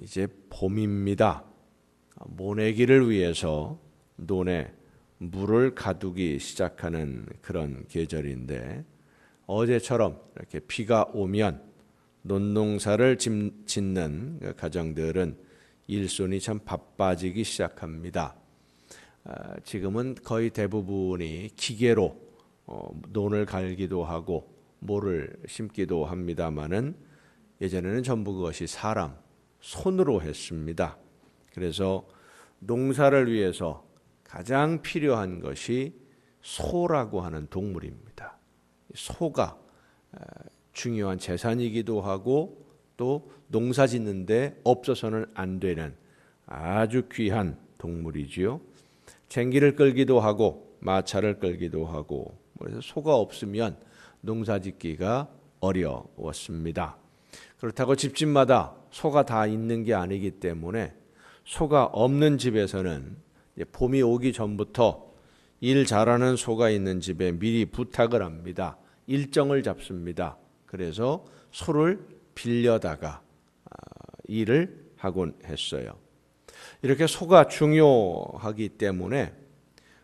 이제 봄입니다. 모내기를 위해서 논에 물을 가두기 시작하는 그런 계절인데, 어제처럼 이렇게 비가 오면 논농사를 짓는 가정들은 일손이 참 바빠지기 시작합니다. 지금은 거의 대부분이 기계로 논을 갈기도 하고 모를 심기도 합니다마는, 예전에는 전부 그것이 사람 손으로 했습니다. 그래서 농사를 위해서 가장 필요한 것이 소라고 하는 동물입니다. 소가 중요한 재산이기도 하고 또 농사 짓는데 없어서는 안 되는 아주 귀한 동물이지요. 쟁기를 끌기도 하고 마차를 끌기도 하고, 그래서 소가 없으면 농사 짓기가 어려웠습니다. 그렇다고 집집마다 소가 다 있는 게 아니기 때문에 소가 없는 집에서는 봄이 오기 전부터 일 잘하는 소가 있는 집에 미리 부탁을 합니다. 일정을 잡습니다. 그래서 소를 빌려다가 일을 하곤 했어요. 이렇게 소가 중요하기 때문에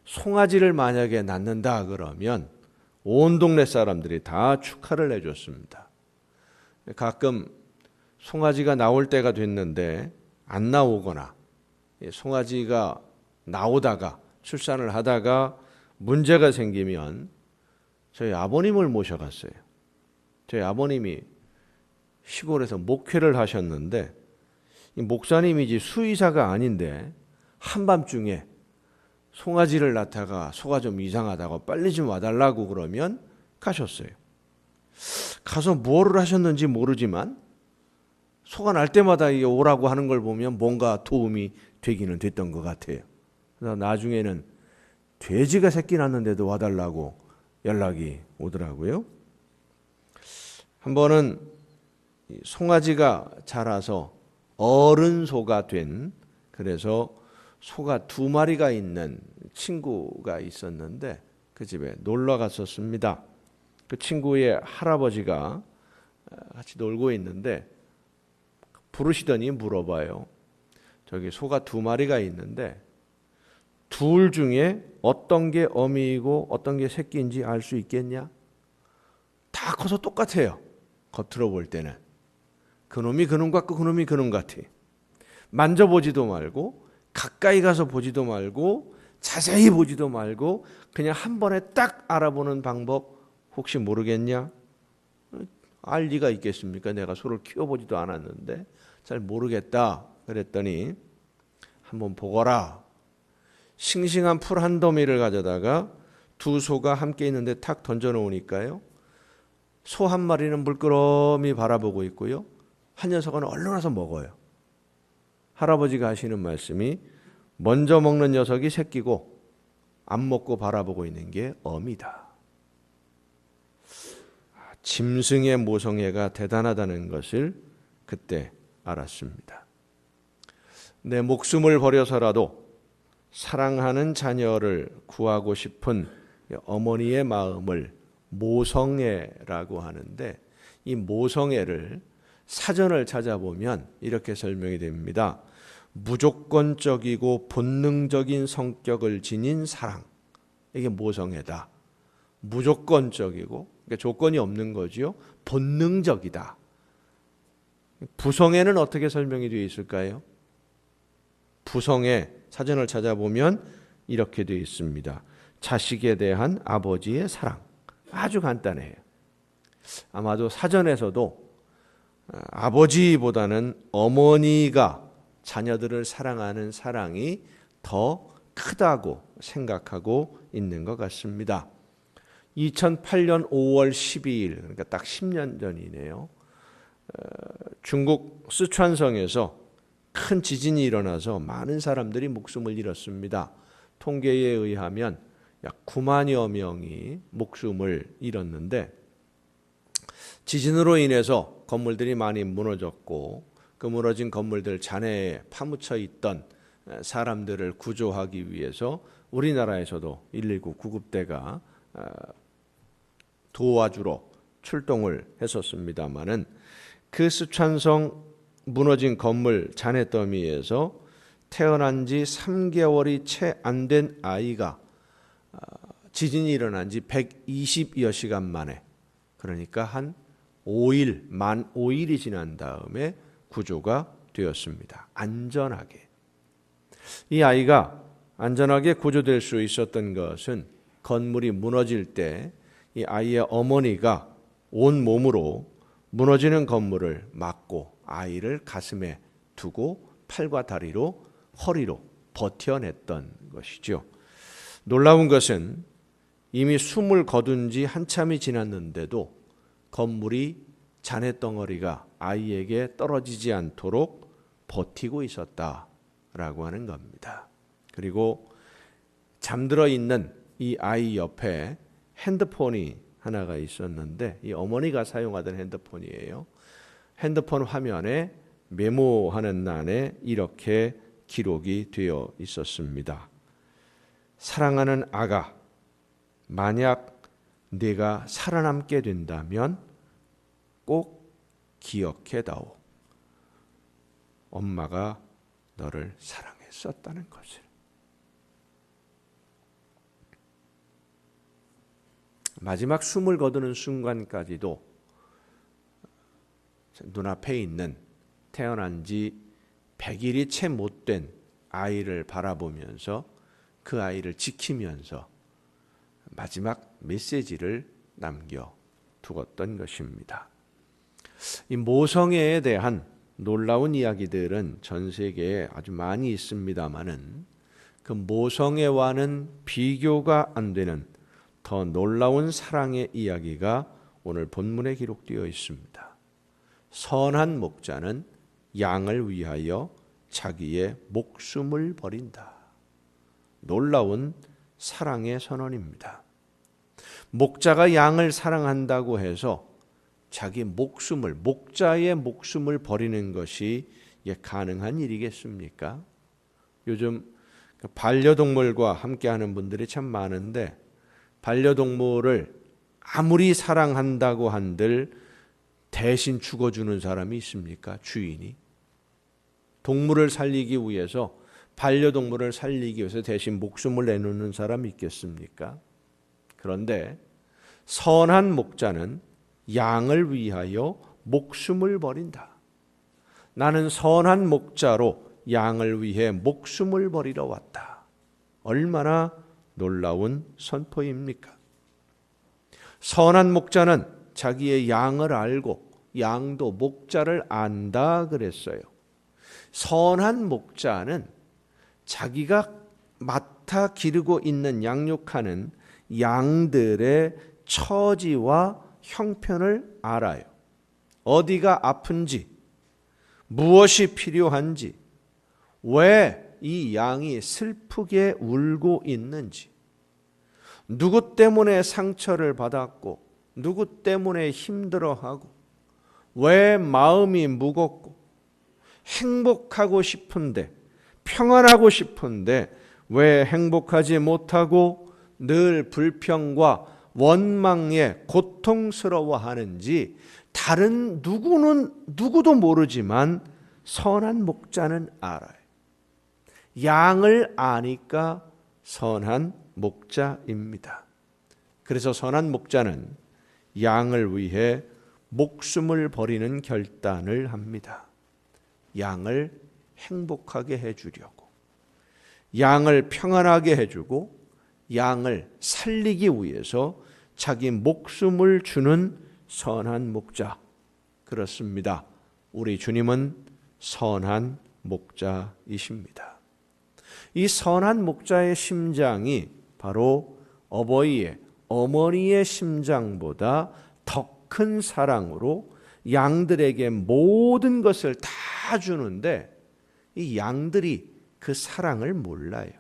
송아지를 만약에 낳는다 그러면 온 동네 사람들이 다 축하를 해줬습니다. 가끔 송아지가 나올 때가 됐는데 안 나오거나, 송아지가 나오다가 출산을 하다가 문제가 생기면 저희 아버님을 모셔갔어요. 저희 아버님이 시골에서 목회를 하셨는데, 이 목사님이지 수의사가 아닌데 한밤중에 송아지를 낳다가 소가 좀 이상하다고 빨리 좀 와달라고 그러면 가셨어요. 가서 뭐를 하셨는지 모르지만 소가 날 때마다 오라고 하는 걸 보면 뭔가 도움이 되기는 됐던 것 같아요. 그래서 나중에는 돼지가 새끼 낳는데도 와달라고 연락이 오더라고요. 한 번은 송아지가 자라서 어른 소가 된, 그래서 소가 2마리가 있는 친구가 있었는데 그 집에 놀러 갔었습니다. 그 친구의 할아버지가 같이 놀고 있는데 부르시더니 물어봐요. 저기 소가 2마리가 있는데 둘 중에 어떤 게 어미이고 어떤 게 새끼인지 알 수 있겠냐? 다 커서 똑같아요. 겉으로 볼 때는. 그놈이 그놈 같고 그놈이 그놈 같아. 만져보지도 말고 가까이 가서 보지도 말고 자세히 보지도 말고 그냥 한 번에 딱 알아보는 방법 혹시 모르겠냐? 알 리가 있겠습니까? 내가 소를 키워보지도 않았는데 잘 모르겠다 그랬더니 한번 보거라. 싱싱한 풀 한 더미를 가져다가 2 소가 함께 있는데 탁 던져놓으니까요, 소 한 마리는 물끄러미 바라보고 있고요, 한 녀석은 얼른 와서 먹어요. 할아버지가 하시는 말씀이, 먼저 먹는 녀석이 새끼고 안 먹고 바라보고 있는 게 어미다. 짐승의 모성애가 대단하다는 것을 그때 알았습니다. 내 목숨을 버려서라도 사랑하는 자녀를 구하고 싶은 어머니의 마음을 모성애라고 하는데, 이 모성애를 사전을 찾아보면 이렇게 설명이 됩니다. 무조건적이고 본능적인 성격을 지닌 사랑, 이게 모성애다. 무조건적이고, 그러니까 조건이 없는 거지요. 본능적이다. 부성애는 어떻게 설명이 되어 있을까요? 부성애 사전을 찾아보면 이렇게 되어 있습니다. 자식에 대한 아버지의 사랑. 아주 간단해요. 아마도 사전에서도 아버지보다는 어머니가 자녀들을 사랑하는 사랑이 더 크다고 생각하고 있는 것 같습니다. 2008년 5월 12일, 그러니까 딱 10년 전이네요. 중국 쓰촨성에서 큰 지진이 일어나서 많은 사람들이 목숨을 잃었습니다. 통계에 의하면 약 9만여 명이 목숨을 잃었는데, 지진으로 인해서 건물들이 많이 무너졌고, 그 무너진 건물들 잔해에 파묻혀 있던 사람들을 구조하기 위해서 우리나라에서도 119 구급대가 도와주러 출동을 했었습니다마는, 그 쓰촨성 무너진 건물 잔해더미에서 태어난 지 3개월이 채 안 된 아이가 지진이 일어난 지 120여 시간 만에, 그러니까 한 5일, 만 5일이 지난 다음에 구조가 되었습니다. 안전하게. 이 아이가 안전하게 구조될 수 있었던 것은 건물이 무너질 때 이 아이의 어머니가 온 몸으로 무너지는 건물을 막고 아이를 가슴에 두고 팔과 다리로, 허리로 버텨냈던 것이죠. 놀라운 것은 이미 숨을 거둔 지 한참이 지났는데도 건물이 잔해덩어리가 아이에게 떨어지지 않도록 버티고 있었다라고 하는 겁니다. 그리고 잠들어 있는 이 아이 옆에 핸드폰이 하나가 있었는데, 이 어머니가 사용하던 핸드폰이에요. 핸드폰 화면에 메모하는 난에 이렇게 기록이 되어 있었습니다. 사랑하는 아가, 만약 네가 살아남게 된다면 꼭 기억해다오. 엄마가 너를 사랑했었다는 것을. 마지막 숨을 거두는 순간까지도 눈앞에 있는 태어난 지 100일이 채 못 된 아이를 바라보면서 그 아이를 지키면서 마지막 메시지를 남겨두었던 것입니다. 이 모성애에 대한 놀라운 이야기들은 전 세계에 아주 많이 있습니다마는 그 모성애와는 비교가 안 되는 더 놀라운 사랑의 이야기가 오늘 본문에 기록되어 있습니다. 선한 목자는 양을 위하여 자기의 목숨을 버린다. 놀라운 사랑의 선언입니다. 목자가 양을 사랑한다고 해서 자기 목숨을, 목자의 목숨을 버리는 것이 가능한 일이겠습니까? 요즘 반려동물과 함께하는 분들이 참 많은데, 반려동물을 아무리 사랑한다고 한들 대신 죽어주는 사람이 있습니까? 주인이. 동물을 살리기 위해서, 반려동물을 살리기 위해서 대신 목숨을 내놓는 사람이 있겠습니까? 그런데 선한 목자는 양을 위하여 목숨을 버린다. 나는 선한 목자로 양을 위해 목숨을 버리러 왔다. 얼마나 놀라운 선포입니까? 선한 목자는 자기의 양을 알고 양도 목자를 안다 그랬어요. 선한 목자는 자기가 맡아 기르고 있는, 양육하는 양들의 처지와 형편을 알아요. 어디가 아픈지, 무엇이 필요한지, 왜 이 양이 슬프게 울고 있는지, 누구 때문에 상처를 받았고 누구 때문에 힘들어하고 왜 마음이 무겁고 행복하고 싶은데, 평안하고 싶은데 왜 행복하지 못하고 늘 불평과 원망에 고통스러워하는지 다른 누구도 모르지만 선한 목자는 알아요. 양을 아니까 선한 목자입니다. 그래서 선한 목자는 양을 위해 목숨을 버리는 결단을 합니다. 양을 행복하게 해주려고, 양을 평안하게 해주고 양을 살리기 위해서 자기 목숨을 주는 선한 목자. 그렇습니다. 우리 주님은 선한 목자이십니다. 이 선한 목자의 심장이 바로 어머니의 심장보다 더 큰 사랑으로 양들에게 모든 것을 다 주는데, 이 양들이 그 사랑을 몰라요.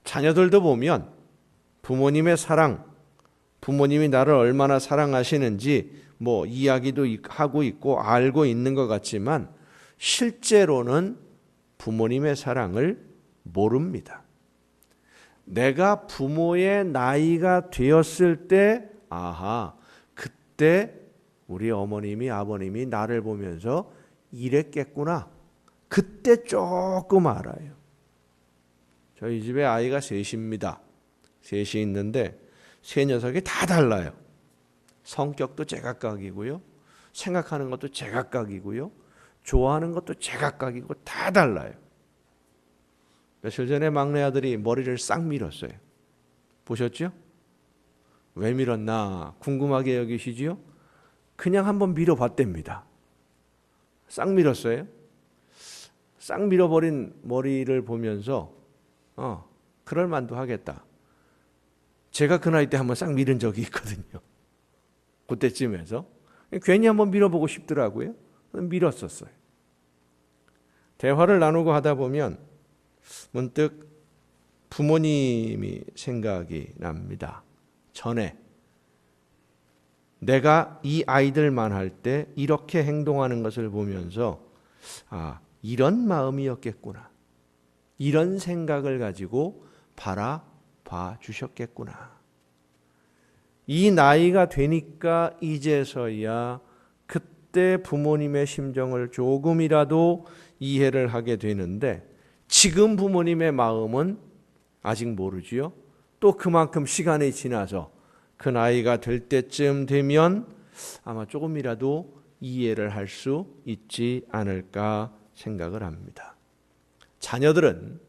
자녀들도 보면 부모님의 사랑, 부모님이 나를 얼마나 사랑하시는지 이야기도 하고 있고 알고 있는 것 같지만 실제로는 부모님의 사랑을 모릅니다. 내가 부모의 나이가 되었을 때, 그때 우리 어머님이, 아버님이 나를 보면서 이랬겠구나. 그때 조금 알아요. 저희 집에 아이가 셋입니다. 셋이 있는데 세 녀석이 다 달라요. 성격도 제각각이고요. 생각하는 것도 제각각이고요. 좋아하는 것도 제각각이고 다 달라요. 며칠 전에 막내 아들이 머리를 싹 밀었어요. 보셨죠? 왜 밀었나 궁금하게 여기시지요? 그냥 한번 밀어봤답니다. 싹 밀었어요. 싹 밀어버린 머리를 보면서 그럴 만도 하겠다. 제가 그 나이 때 한번 싹 밀은 적이 있거든요. 그때쯤에서 괜히 한번 밀어보고 싶더라고요. 밀었었어요. 대화를 나누고 하다 보면 문득 부모님이 생각이 납니다. 전에 내가 이 아이들만 할 때 이렇게 행동하는 것을 보면서 이런 마음이었겠구나. 이런 생각을 가지고 바라봐 주셨겠구나. 이 나이가 되니까 이제서야 그때 부모님의 심정을 조금이라도 이해를 하게 되는데 지금 부모님의 마음은 아직 모르지요. 또 그만큼 시간이 지나서 그 나이가 될 때쯤 되면 아마 조금이라도 이해를 할 수 있지 않을까 생각을 합니다. 자녀들은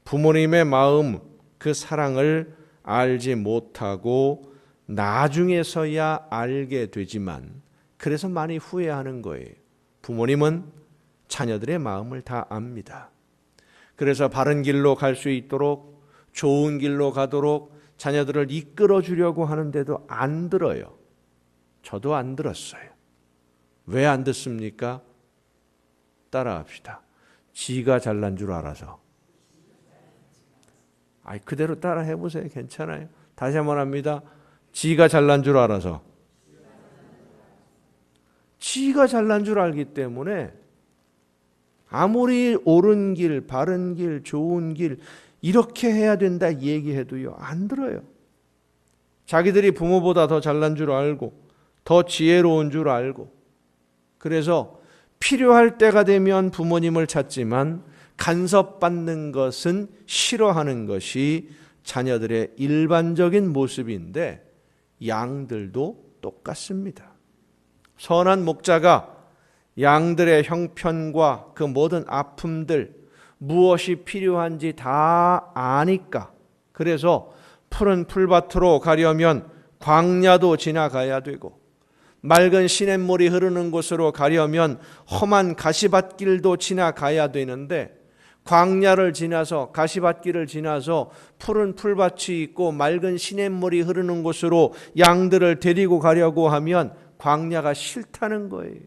부모님의 마음, 그 사랑을 알지 못하고 나중에서야 알게 되지만 그래서 많이 후회하는 거예요. 부모님은 자녀들의 마음을 다 압니다. 그래서 바른 길로 갈 수 있도록 좋은 길로 가도록 자녀들을 이끌어 주려고 하는데도 안 들어요. 저도 안 들었어요. 왜 안 듣습니까? 따라합시다. 지가 잘난 줄 알아서. 그대로 따라 해보세요. 괜찮아요. 다시 한번 합니다. 지가 잘난 줄 알아서. 지가 잘난 줄 알기 때문에 아무리 옳은 길, 바른 길, 좋은 길 이렇게 해야 된다 얘기해도요 안 들어요. 자기들이 부모보다 더 잘난 줄 알고 더 지혜로운 줄 알고 그래서 필요할 때가 되면 부모님을 찾지만 간섭받는 것은 싫어하는 것이 자녀들의 일반적인 모습인데 양들도 똑같습니다. 선한 목자가 양들의 형편과 그 모든 아픔들 무엇이 필요한지 다 아니까 그래서 푸른 풀밭으로 가려면 광야도 지나가야 되고 맑은 시냇물이 흐르는 곳으로 가려면 험한 가시밭길도 지나가야 되는데 광야를 지나서 가시밭길을 지나서 푸른 풀밭이 있고 맑은 시냇물이 흐르는 곳으로 양들을 데리고 가려고 하면 광야가 싫다는 거예요.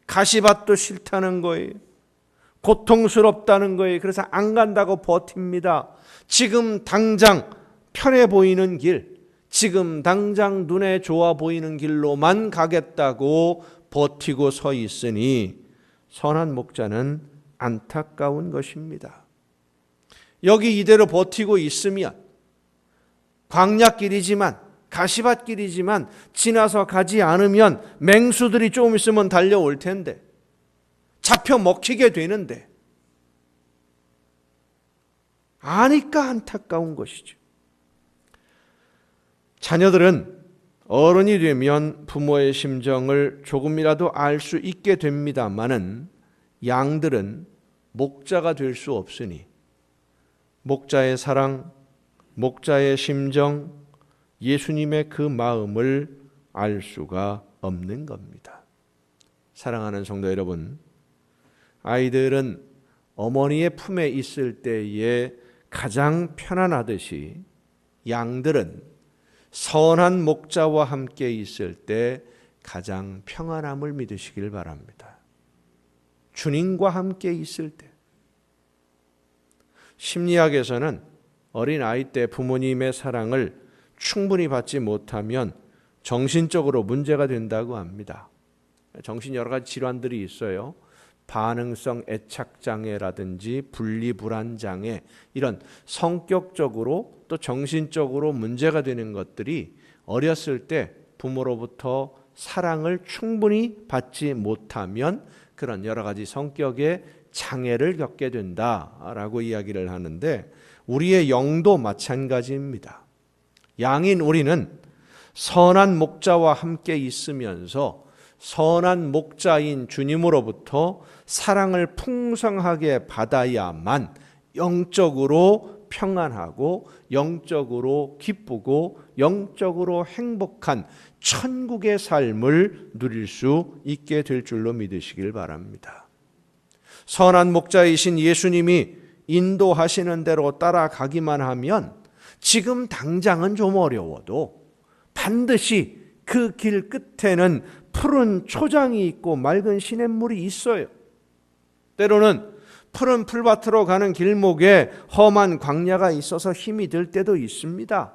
가시밭도 싫다는 거예요. 고통스럽다는 거예요. 그래서 안 간다고 버팁니다. 지금 당장 편해 보이는 길, 지금 당장 눈에 좋아 보이는 길로만 가겠다고 버티고 서 있으니 선한 목자는 안타까운 것입니다. 여기 이대로 버티고 있으면 광야길이지만 가시밭길이지만 지나서 가지 않으면 맹수들이 조금 있으면 달려올 텐데 잡혀 먹히게 되는데 아니까 안타까운 것이죠. 자녀들은 어른이 되면 부모의 심정을 조금이라도 알 수 있게 됩니다마는 양들은 목자가 될 수 없으니 목자의 사랑, 목자의 심정, 예수님의 그 마음을 알 수가 없는 겁니다. 사랑하는 성도 여러분, 아이들은 어머니의 품에 있을 때에 가장 편안하듯이 양들은 선한 목자와 함께 있을 때 가장 평안함을 믿으시길 바랍니다. 주님과 함께 있을 때. 심리학에서는 어린 아이 때 부모님의 사랑을 충분히 받지 못하면 정신적으로 문제가 된다고 합니다. 정신 여러 가지 질환들이 있어요. 반응성 애착장애라든지 분리불안장애 이런 성격적으로 또 정신적으로 문제가 되는 것들이 어렸을 때 부모로부터 사랑을 충분히 받지 못하면 그런 여러 가지 성격의 장애를 겪게 된다라고 이야기를 하는데, 우리의 영도 마찬가지입니다. 양인 우리는 선한 목자와 함께 있으면서 선한 목자인 주님으로부터 사랑을 풍성하게 받아야만 영적으로 평안하고 영적으로 기쁘고 영적으로 행복한 천국의 삶을 누릴 수 있게 될 줄로 믿으시길 바랍니다. 선한 목자이신 예수님이 인도하시는 대로 따라가기만 하면 지금 당장은 좀 어려워도 반드시 그 길 끝에는 푸른 초장이 있고 맑은 시냇물이 있어요. 때로는 푸른 풀밭으로 가는 길목에 험한 광야가 있어서 힘이 들 때도 있습니다.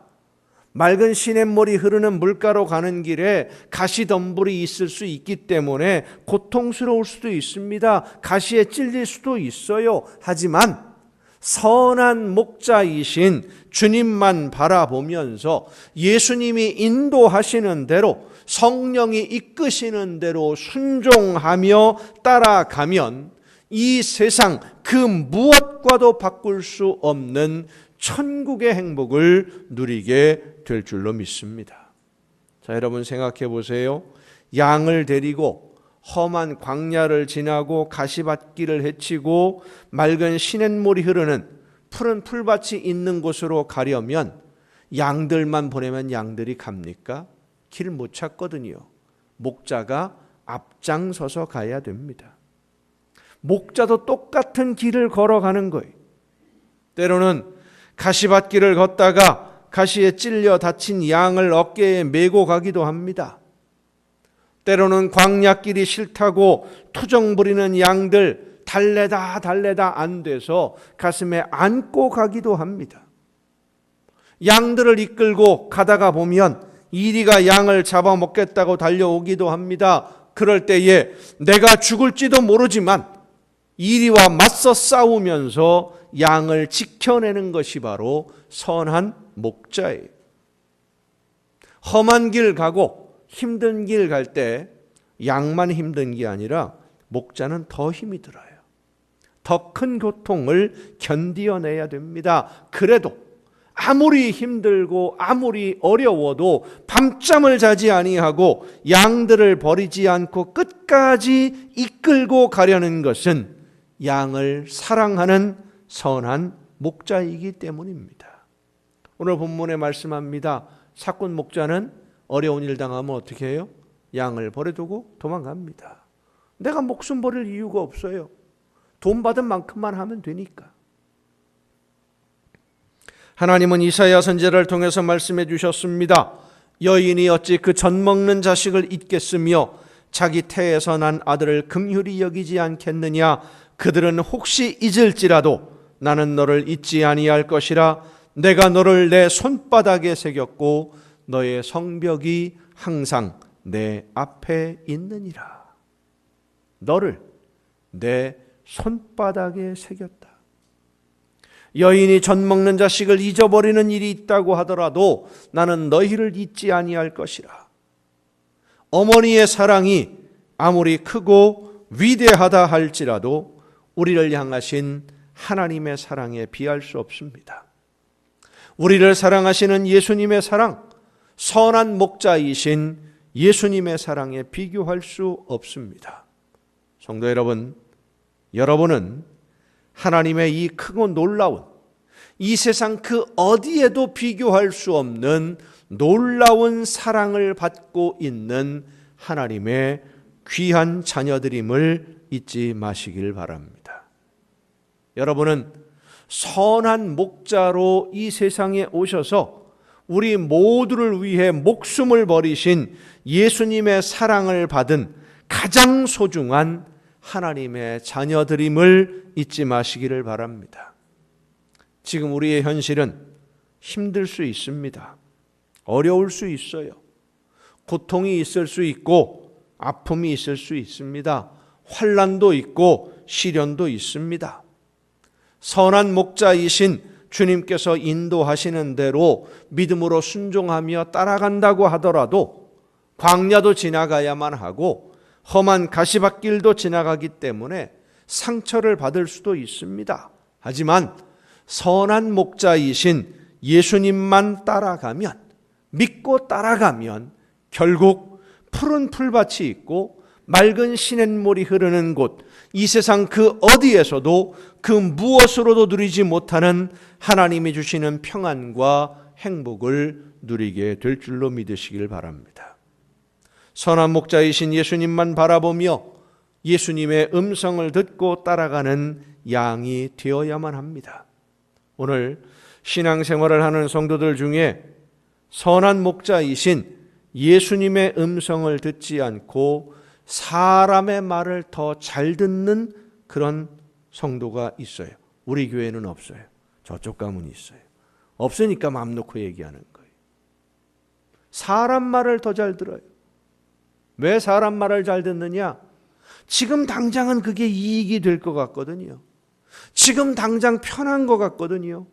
맑은 시냇물이 흐르는 물가로 가는 길에 가시덤불이 있을 수 있기 때문에 고통스러울 수도 있습니다. 가시에 찔릴 수도 있어요. 하지만 선한 목자이신 주님만 바라보면서 예수님이 인도하시는 대로 성령이 이끄시는 대로 순종하며 따라가면 이 세상 그 무엇과도 바꿀 수 없는 천국의 행복을 누리게 될 줄로 믿습니다. 자, 여러분 생각해 보세요. 양을 데리고 험한 광야를 지나고 가시밭길을 헤치고 맑은 시냇물이 흐르는 푸른 풀밭이 있는 곳으로 가려면 양들만 보내면 양들이 갑니까? 길 못 찾거든요. 목자가 앞장서서 가야 됩니다. 목자도 똑같은 길을 걸어가는 거예요. 때로는 가시밭길을 걷다가 가시에 찔려 다친 양을 어깨에 메고 가기도 합니다. 때로는 광야길이 싫다고 투정 부리는 양들 달래다 안 돼서 가슴에 안고 가기도 합니다. 양들을 이끌고 가다가 보면 이리가 양을 잡아먹겠다고 달려오기도 합니다. 그럴 때에 내가 죽을지도 모르지만 이리와 맞서 싸우면서 양을 지켜내는 것이 바로 선한 목자예요. 험한 길 가고 힘든 길 갈 때 양만 힘든 게 아니라 목자는 더 힘이 들어요. 더 큰 고통을 견디어내야 됩니다. 그래도 아무리 힘들고 아무리 어려워도 밤잠을 자지 아니하고 양들을 버리지 않고 끝까지 이끌고 가려는 것은 양을 사랑하는 선한 목자이기 때문입니다. 오늘 본문에 말씀합니다. 사꾼 목자는 어려운 일 당하면 어떻게 해요? 양을 버려두고 도망갑니다. 내가 목숨 버릴 이유가 없어요. 돈 받은 만큼만 하면 되니까. 하나님은 이사야 선지자를 통해서 말씀해 주셨습니다. 여인이 어찌 그 젖 먹는 자식을 잊겠으며 자기 태에서 난 아들을 긍휼히 여기지 않겠느냐. 그들은 혹시 잊을지라도 나는 너를 잊지 아니할 것이라. 내가 너를 내 손바닥에 새겼고 너의 성벽이 항상 내 앞에 있느니라. 너를 내 손바닥에 새겼다. 여인이 젖 먹는 자식을 잊어버리는 일이 있다고 하더라도 나는 너희를 잊지 아니할 것이라. 어머니의 사랑이 아무리 크고 위대하다 할지라도 우리를 향하신 하나님의 사랑에 비할 수 없습니다. 우리를 사랑하시는 예수님의 사랑, 선한 목자이신 예수님의 사랑에 비교할 수 없습니다. 성도 여러분, 여러분은 하나님의 이 크고 놀라운, 이 세상 그 어디에도 비교할 수 없는 놀라운 사랑을 받고 있는 하나님의 귀한 자녀들임을 잊지 마시길 바랍니다. 여러분은 선한 목자로 이 세상에 오셔서 우리 모두를 위해 목숨을 버리신 예수님의 사랑을 받은 가장 소중한 하나님의 자녀들임을 잊지 마시기를 바랍니다. 지금 우리의 현실은 힘들 수 있습니다. 어려울 수 있어요. 고통이 있을 수 있고 아픔이 있을 수 있습니다. 환난도 있고 시련도 있습니다. 선한 목자이신 주님께서 인도하시는 대로 믿음으로 순종하며 따라간다고 하더라도 광야도 지나가야만 하고 험한 가시밭길도 지나가기 때문에 상처를 받을 수도 있습니다. 하지만 선한 목자이신 예수님만 따라가면, 믿고 따라가면 결국 푸른 풀밭이 있고 맑은 시냇물이 흐르는 곳, 이 세상 그 어디에서도 그 무엇으로도 누리지 못하는 하나님이 주시는 평안과 행복을 누리게 될 줄로 믿으시길 바랍니다. 선한 목자이신 예수님만 바라보며 예수님의 음성을 듣고 따라가는 양이 되어야만 합니다. 오늘 신앙생활을 하는 성도들 중에 선한 목자이신 예수님의 음성을 듣지 않고 사람의 말을 더 잘 듣는 그런 성도가 있어요. 우리 교회는 없어요. 저쪽 가문이 있어요. 없으니까 마음 놓고 얘기하는 거예요. 사람 말을 더 잘 들어요. 왜 사람 말을 잘 듣느냐? 지금 당장은 그게 이익이 될 것 같거든요. 지금 당장 편한 것 같거든요.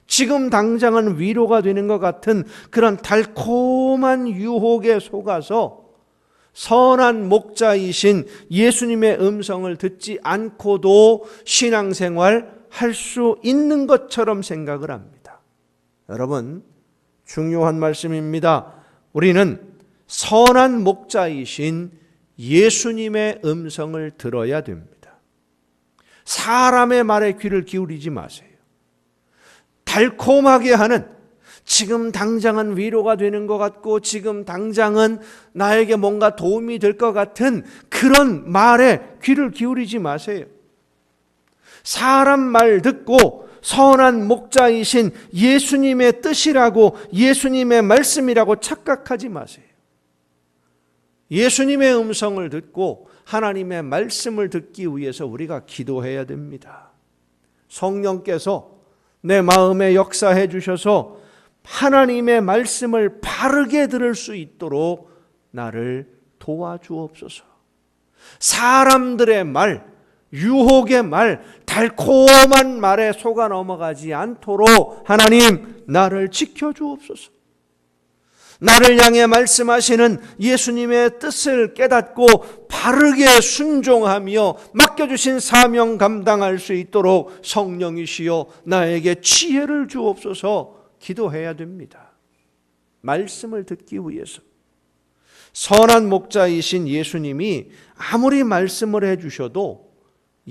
지금 당장은 위로가 되는 것 같은 그런 달콤한 유혹에 속아서 선한 목자이신 예수님의 음성을 듣지 않고도 신앙생활 할 수 있는 것처럼 생각을 합니다. 여러분, 중요한 말씀입니다. 우리는 선한 목자이신 예수님의 음성을 들어야 됩니다. 사람의 말에 귀를 기울이지 마세요. 달콤하게 하는, 지금 당장은 위로가 되는 것 같고 지금 당장은 나에게 뭔가 도움이 될 것 같은 그런 말에 귀를 기울이지 마세요. 사람 말 듣고 선한 목자이신 예수님의 뜻이라고, 예수님의 말씀이라고 착각하지 마세요. 예수님의 음성을 듣고 하나님의 말씀을 듣기 위해서 우리가 기도해야 됩니다. 성령께서 내 마음에 역사해 주셔서 하나님의 말씀을 바르게 들을 수 있도록 나를 도와주옵소서. 사람들의 말, 유혹의 말, 달콤한 말에 속아 넘어가지 않도록 하나님 나를 지켜주옵소서. 나를 향해 말씀하시는 예수님의 뜻을 깨닫고 바르게 순종하며 맡겨주신 사명 감당할 수 있도록 성령이시여 나에게 지혜를 주옵소서 기도해야 됩니다. 말씀을 듣기 위해서. 선한 목자이신 예수님이 아무리 말씀을 해주셔도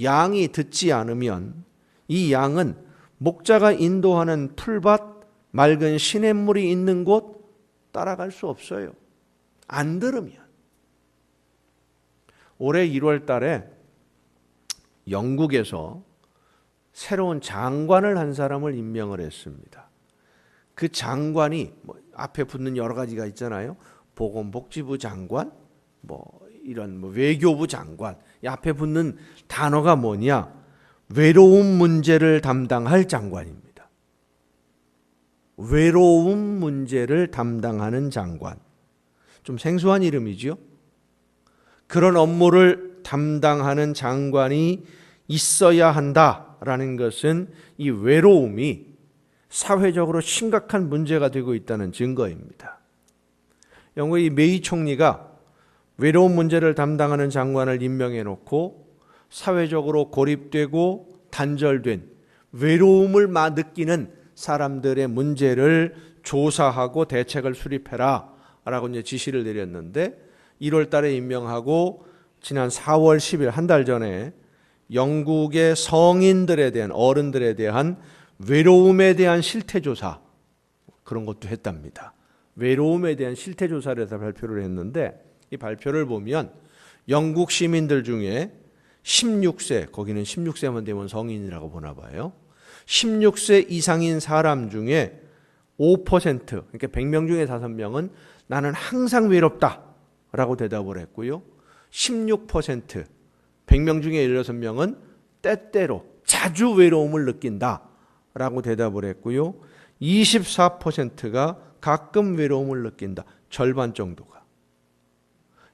양이 듣지 않으면 이 양은 목자가 인도하는 풀밭, 맑은 시냇물이 있는 곳 따라갈 수 없어요. 안 들으면. 올해 1월 달에 영국에서 새로운 장관을 한 사람을 임명을 했습니다. 그 장관이 앞에 붙는 여러 가지가 있잖아요. 보건복지부 장관, 이런 외교부 장관. 이 앞에 붙는 단어가 뭐냐? 외로움 문제를 담당할 장관입니다. 외로움 문제를 담당하는 장관. 좀 생소한 이름이죠. 그런 업무를 담당하는 장관이 있어야 한다라는 것은 이 외로움이 사회적으로 심각한 문제가 되고 있다는 증거입니다. 영국의 메이 총리가 외로움 문제를 담당하는 장관을 임명해 놓고 사회적으로 고립되고 단절된 외로움을 느끼는 사람들의 문제를 조사하고 대책을 수립해라 라고 이제 지시를 내렸는데 1월 달에 임명하고 지난 4월 10일 한 달 전에 영국의 성인들에 대한, 어른들에 대한 외로움에 대한 실태조사, 그런 것도 했답니다. 외로움에 대한 실태조사를 해서 발표를 했는데 이 발표를 보면 영국 시민들 중에 16세, 거기는 16세만 되면 성인이라고 보나 봐요. 16세 이상인 사람 중에 5%, 그러니까 100명 중에 5명은 나는 항상 외롭다 라고 대답을 했고요. 16%, 100명 중에 16명은 때때로 자주 외로움을 느낀다 라고 대답을 했고요. 24%가 가끔 외로움을 느낀다. 절반 정도가.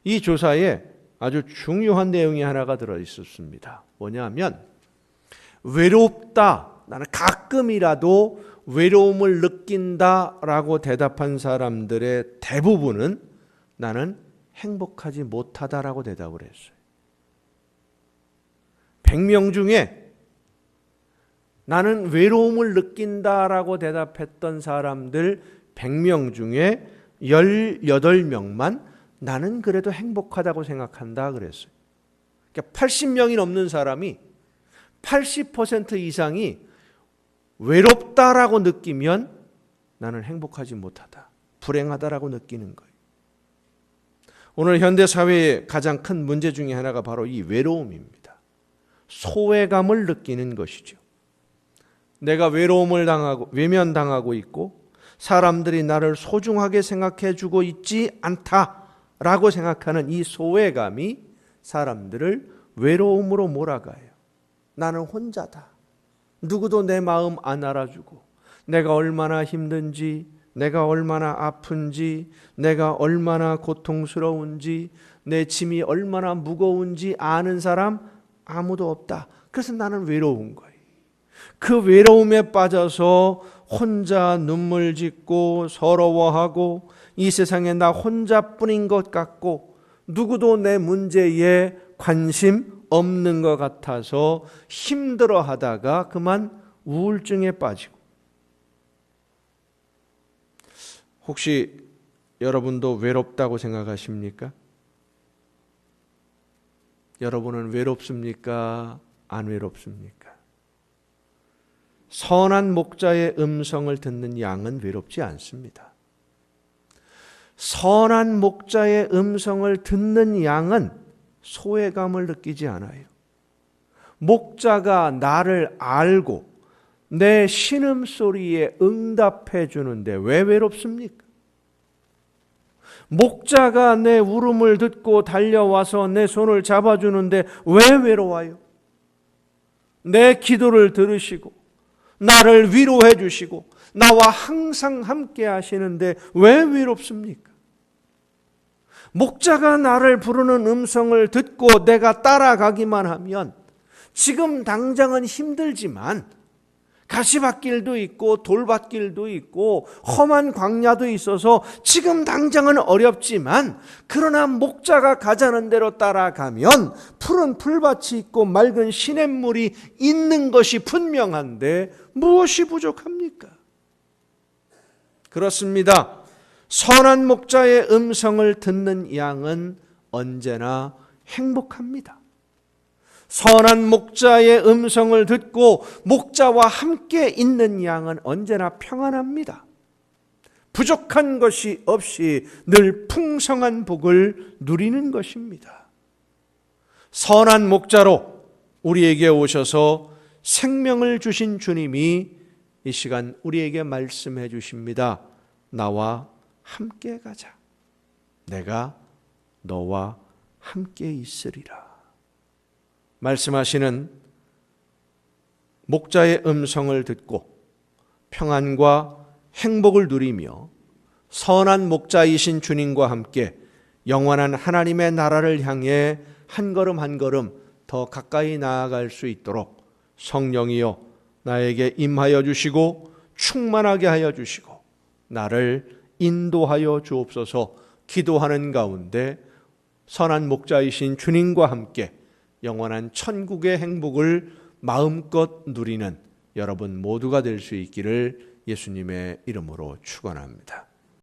이 조사에 아주 중요한 내용이 하나가 들어있었습니다. 뭐냐면 외롭다, 나는 가끔이라도 외로움을 느낀다라고 대답한 사람들의 대부분은 나는 행복하지 못하다라고 대답을 했어요. 100명 중에 나는 외로움을 느낀다라고 대답했던 사람들 100명 중에 18명만 나는 그래도 행복하다고 생각한다 그랬어요. 그러니까 80명이 넘는 사람이 80% 이상이 외롭다라고 느끼면 나는 행복하지 못하다, 불행하다라고 느끼는 거예요. 오늘 현대사회의 가장 큰 문제 중에 하나가 바로 이 외로움입니다. 소외감을 느끼는 것이죠. 내가 외로움을 당하고 외면당하고 있고 사람들이 나를 소중하게 생각해 주고 있지 않다라고 생각하는 이 소외감이 사람들을 외로움으로 몰아가요. 나는 혼자다. 누구도 내 마음 안 알아주고 내가 얼마나 힘든지, 내가 얼마나 아픈지, 내가 얼마나 고통스러운지, 내 짐이 얼마나 무거운지 아는 사람 아무도 없다. 그래서 나는 외로운 거예요. 그 외로움에 빠져서 혼자 눈물 짓고 서러워하고 이 세상에 나 혼자뿐인 것 같고 누구도 내 문제에 관심 없는 것 같아서 힘들어하다가 그만 우울증에 빠지고, 혹시 여러분도 외롭다고 생각하십니까? 여러분은 외롭습니까? 안 외롭습니까? 선한 목자의 음성을 듣는 양은 외롭지 않습니다. 선한 목자의 음성을 듣는 양은 소외감을 느끼지 않아요. 목자가 나를 알고 내 신음소리에 응답해 주는데 왜 외롭습니까? 목자가 내 울음을 듣고 달려와서 내 손을 잡아주는데 왜 외로워요? 내 기도를 들으시고 나를 위로해 주시고 나와 항상 함께 하시는데 왜 외롭습니까? 목자가 나를 부르는 음성을 듣고 내가 따라가기만 하면 지금 당장은 힘들지만 가시밭길도 있고 돌밭길도 있고 험한 광야도 있어서 지금 당장은 어렵지만 그러나 목자가 가자는 대로 따라가면 푸른 풀밭이 있고 맑은 시냇물이 있는 것이 분명한데 무엇이 부족합니까? 그렇습니다. 선한 목자의 음성을 듣는 양은 언제나 행복합니다. 선한 목자의 음성을 듣고 목자와 함께 있는 양은 언제나 평안합니다. 부족한 것이 없이 늘 풍성한 복을 누리는 것입니다. 선한 목자로 우리에게 오셔서 생명을 주신 주님이 이 시간 우리에게 말씀해 주십니다. 나와 함께 가자. 내가 너와 함께 있으리라. 말씀하시는 목자의 음성을 듣고 평안과 행복을 누리며 선한 목자이신 주님과 함께 영원한 하나님의 나라를 향해 한 걸음 한 걸음 더 가까이 나아갈 수 있도록 성령이여 나에게 임하여 주시고 충만하게 하여 주시고 나를 인도하여 주옵소서. 기도하는 가운데 선한 목자이신 주님과 함께 영원한 천국의 행복을 마음껏 누리는 여러분 모두가 될 수 있기를 예수님의 이름으로 축원합니다.